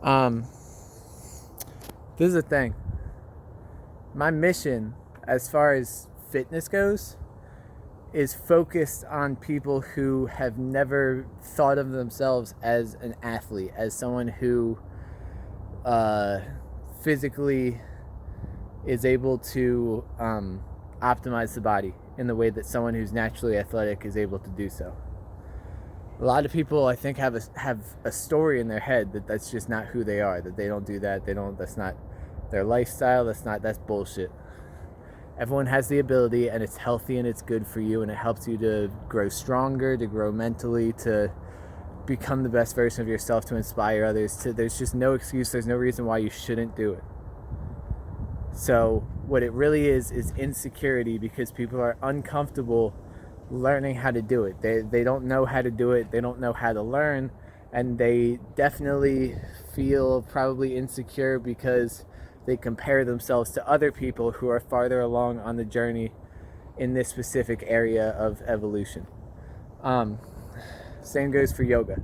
Um, this is the thing. My mission, as far as fitness goes, is focused on people who have never thought of themselves as an athlete, as someone who physically is able to optimize the body in the way that someone who's naturally athletic is able to do so. A lot of people, I think, have a story in their head that that's just not who they are, that they don't do that, that's not their lifestyle, that's bullshit. Everyone has the ability, and it's healthy and it's good for you, and it helps you to grow stronger, to grow mentally, to become the best version of yourself, to inspire others. There's just no excuse, there's no reason why you shouldn't do it. So what it really is insecurity, because people are uncomfortable learning how to do it. They don't know how to do it, they don't know how to learn, and they definitely feel probably insecure because they compare themselves to other people who are farther along on the journey in this specific area of evolution. Same goes for yoga.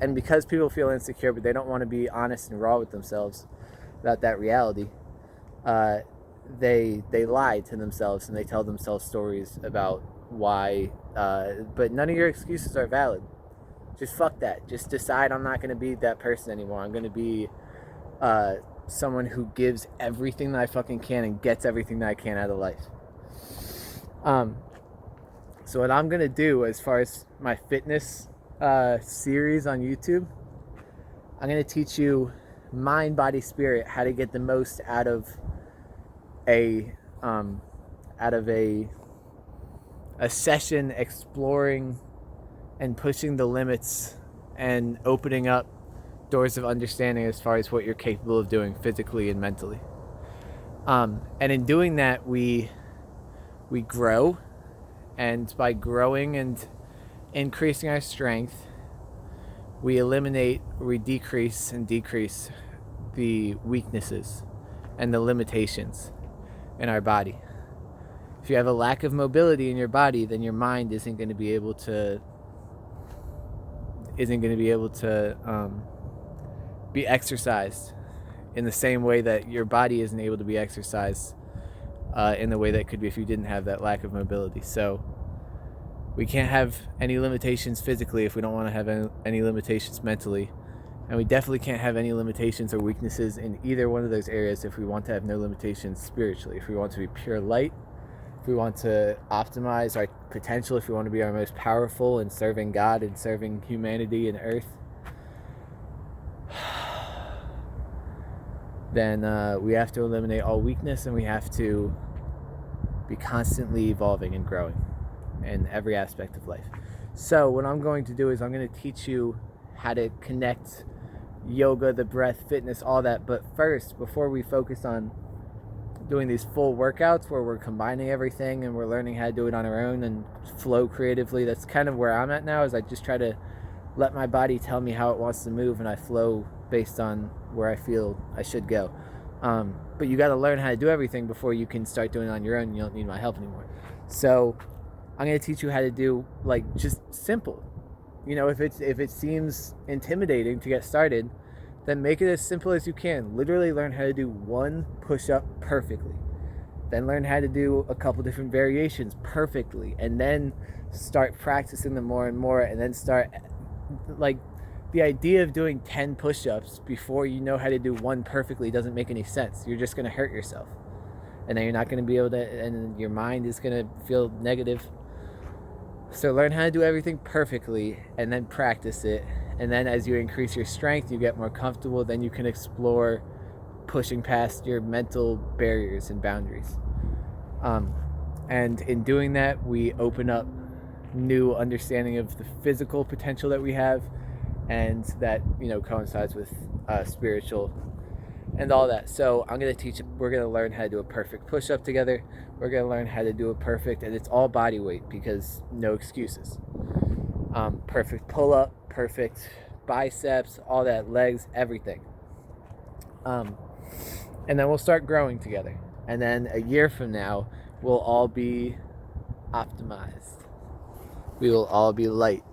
And because people feel insecure, but they don't want to be honest and raw with themselves about that reality, they lie to themselves and they tell themselves stories about why, but none of your excuses are valid. Just fuck that. Just decide, I'm not going to be that person anymore. I'm going to be someone who gives everything that I fucking can and gets everything that I can out of life. So what I'm going to do as far as my fitness series on YouTube, I'm going to teach you mind, body, spirit, how to get the most out of a session exploring and pushing the limits and opening up doors of understanding as far as what you're capable of doing physically and mentally. And in doing that, we grow, and by growing and increasing our strength, we decrease the weaknesses and the limitations in our body. If you have a lack of mobility in your body, then your mind isn't going to be able to be exercised in the same way that your body isn't able to be exercised in the way that it could be if you didn't have that lack of mobility. So we can't have any limitations physically if we don't want to have any limitations mentally, and we definitely can't have any limitations or weaknesses in either one of those areas if we want to have no limitations spiritually. If we want to be pure light, if we want to optimize our potential, if we want to be our most powerful in serving God and serving humanity and earth, then we have to eliminate all weakness, and we have to be constantly evolving and growing in every aspect of life. So what I'm going to do is I'm going to teach you how to connect yoga, the breath, fitness, all that. But first, before we focus on doing these full workouts where we're combining everything and we're learning how to do it on our own and flow creatively, that's kind of where I'm at now, is I just try to let my body tell me how it wants to move, and I flow based on where I feel I should go. But you got to learn how to do everything before you can start doing it on your own. You don't need my help anymore. So I'm going to teach you how to do, like, just simple. You know, if it seems intimidating to get started, then make it as simple as you can. Literally learn how to do one push-up perfectly. Then learn how to do a couple different variations perfectly, and then start practicing them more and more, and then start, like, the idea of doing 10 push-ups before you know how to do one perfectly doesn't make any sense. You're just going to hurt yourself, and then you're not going to be able to, and your mind is going to feel negative. So learn how to do everything perfectly, and then practice it, and then as you increase your strength, you get more comfortable, then you can explore pushing past your mental barriers and boundaries. And in doing that, we open up new understanding of the physical potential that we have, and that, you know, coincides with spiritual and all that. So we're going to learn how to do a perfect push-up together. We're going to learn how to do a perfect, and it's all body weight because no excuses. Perfect pull-up, perfect biceps, all that, legs, everything. And then we'll start growing together. And then a year from now, we'll all be optimized. We will all be light.